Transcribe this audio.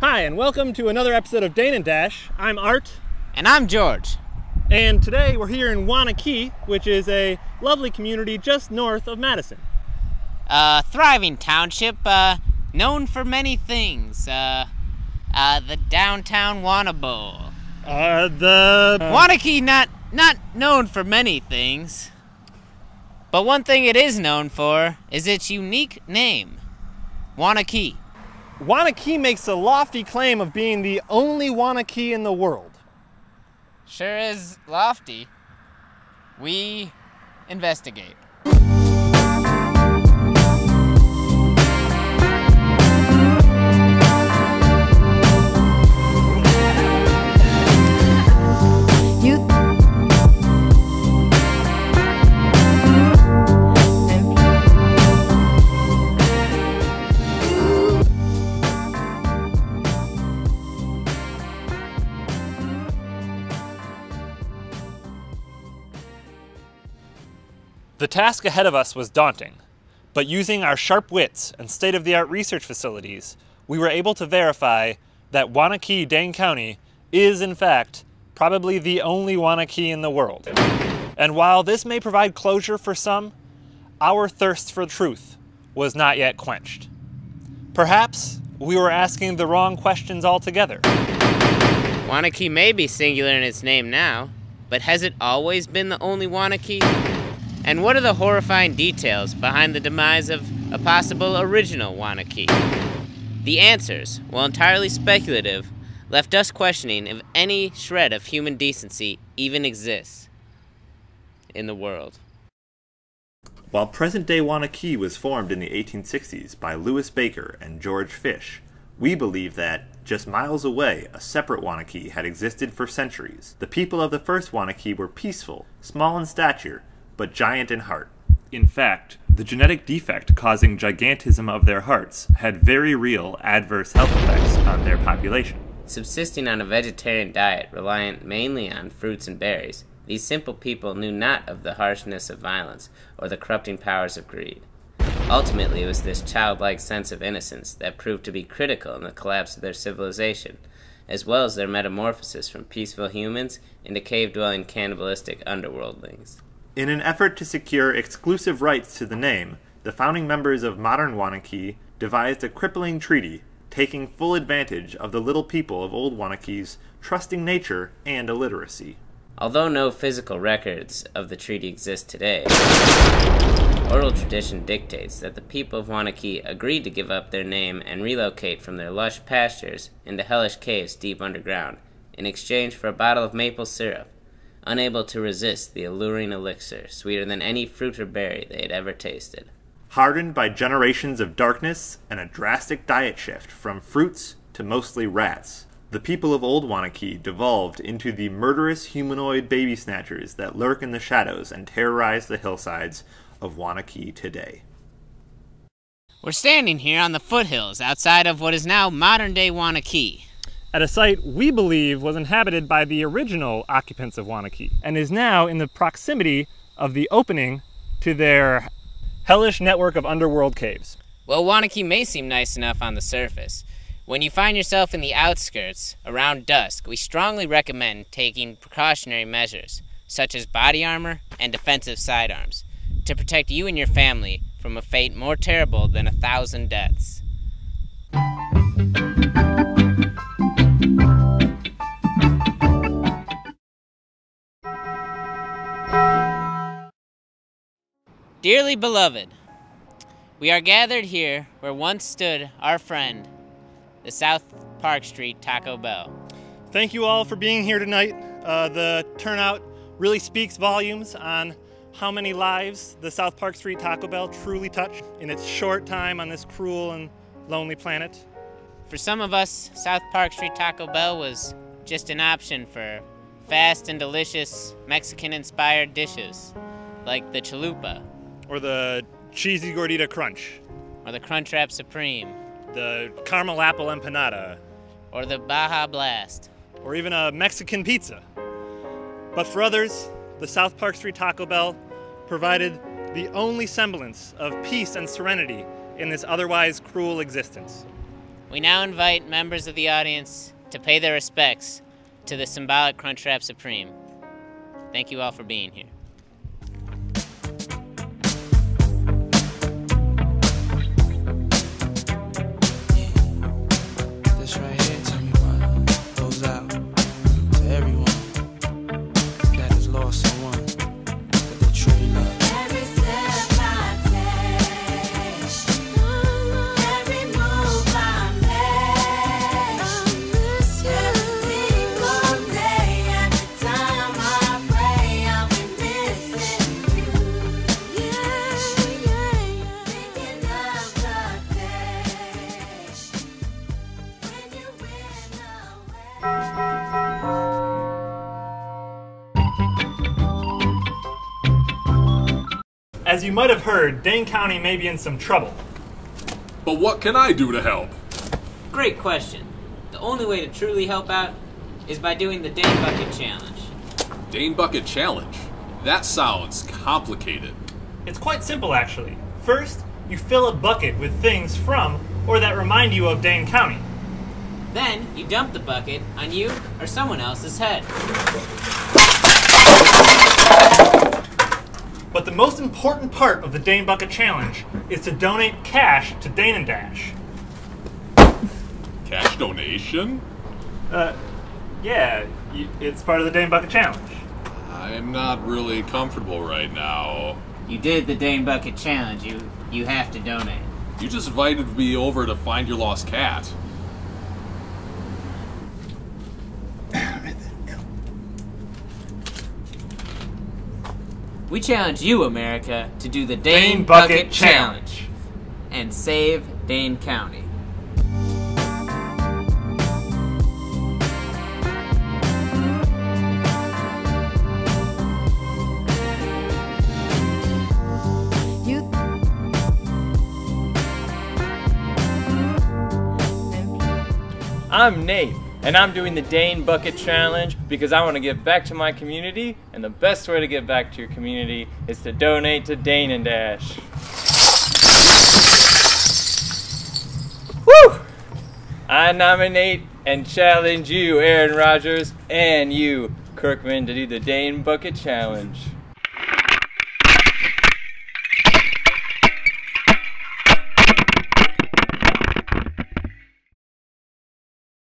Hi, and welcome to another episode of Dane Dash. I'm Art. And I'm George. And today we're here in Waunakee, which is a lovely community just north of Madison. A thriving township, known for many things. The downtown Wanabo. Waunakee, not known for many things. But one thing it is known for is its unique name, Waunakee. Waunakee makes a lofty claim of being the only Waunakee in the world. Sure is lofty. We investigate. The task ahead of us was daunting, but using our sharp wits and state-of-the-art research facilities, we were able to verify that Waunakee, Dane County is, in fact, probably the only Waunakee in the world. And while this may provide closure for some, our thirst for truth was not yet quenched. Perhaps we were asking the wrong questions altogether. Waunakee may be singular in its name now, but has it always been the only Waunakee? And what are the horrifying details behind the demise of a possible original Waunakee? The answers, while entirely speculative, left us questioning if any shred of human decency even exists in the world. While present-day Waunakee was formed in the 1860s by Lewis Baker and George Fish, we believe that, just miles away, a separate Waunakee had existed for centuries. The people of the first Waunakee were peaceful, small in stature, but giant in heart. In fact, the genetic defect causing gigantism of their hearts had very real adverse health effects on their population. Subsisting on a vegetarian diet reliant mainly on fruits and berries, these simple people knew not of the harshness of violence or the corrupting powers of greed. Ultimately, it was this childlike sense of innocence that proved to be critical in the collapse of their civilization, as well as their metamorphosis from peaceful humans into cave-dwelling cannibalistic underworldlings. In an effort to secure exclusive rights to the name, the founding members of modern Waunakee devised a crippling treaty, taking full advantage of the little people of Old Wanakee's trusting nature and illiteracy. Although no physical records of the treaty exist today, oral tradition dictates that the people of Waunakee agreed to give up their name and relocate from their lush pastures into hellish caves deep underground in exchange for a bottle of maple syrup, unable to resist the alluring elixir, sweeter than any fruit or berry they had ever tasted. Hardened by generations of darkness and a drastic diet shift from fruits to mostly rats, the people of Old Wanaki devolved into the murderous humanoid baby snatchers that lurk in the shadows and terrorize the hillsides of Waunakee today. We're standing here on the foothills outside of what is now modern-day Waunakee, at a site we believe was inhabited by the original occupants of Waunakee, and is now in the proximity of the opening to their hellish network of underworld caves. Well, Waunakee may seem nice enough on the surface. When you find yourself in the outskirts, around dusk, we strongly recommend taking precautionary measures, such as body armor and defensive sidearms, to protect you and your family from a fate more terrible than 1,000 deaths. Dearly beloved, we are gathered here where once stood our friend, the South Park Street Taco Bell. Thank you all for being here tonight. The turnout really speaks volumes on how many lives the South Park Street Taco Bell truly touched in its short time on this cruel and lonely planet. For some of us, South Park Street Taco Bell was just an option for fast and delicious Mexican-inspired dishes, like the chalupa, or the cheesy gordita crunch, or the Crunchwrap Supreme, the caramel apple empanada, or the Baja Blast, or even a Mexican pizza. But for others, the South Park Street Taco Bell provided the only semblance of peace and serenity in this otherwise cruel existence. We now invite members of the audience to pay their respects to the symbolic Crunchwrap Supreme. Thank you all for being here. This right here, tell me what goes out to everyone that has lost someone that they truly love. Every step I take, every move I make, every single day, every time I pray, I'll be missing you. Yeah, thinking of the day when you went away. As you might have heard, Dane County may be in some trouble. But what can I do to help? Great question. The only way to truly help out is by doing the Dane Bucket Challenge. Dane Bucket Challenge? That sounds complicated. It's quite simple, actually. First, you fill a bucket with things from or that remind you of Dane County. Then, you dump the bucket on you or someone else's head. But the most important part of the Dane Bucket Challenge is to donate cash to Dane Dash. Cash donation? Yeah, it's part of the Dane Bucket Challenge. I'm not really comfortable right now. You did the Dane Bucket Challenge. You have to donate. You just invited me over to find your lost cat. We challenge you, America, to do the Dane Dane Bucket Bucket Challenge. Challenge and save Dane County. You I'm Nate, and I'm doing the Dane Bucket Challenge because I want to give back to my community, and the best way to give back to your community is to donate to Dane Dash. Woo! I nominate and challenge you, Aaron Rodgers, and you, Kirkman, to do the Dane Bucket Challenge.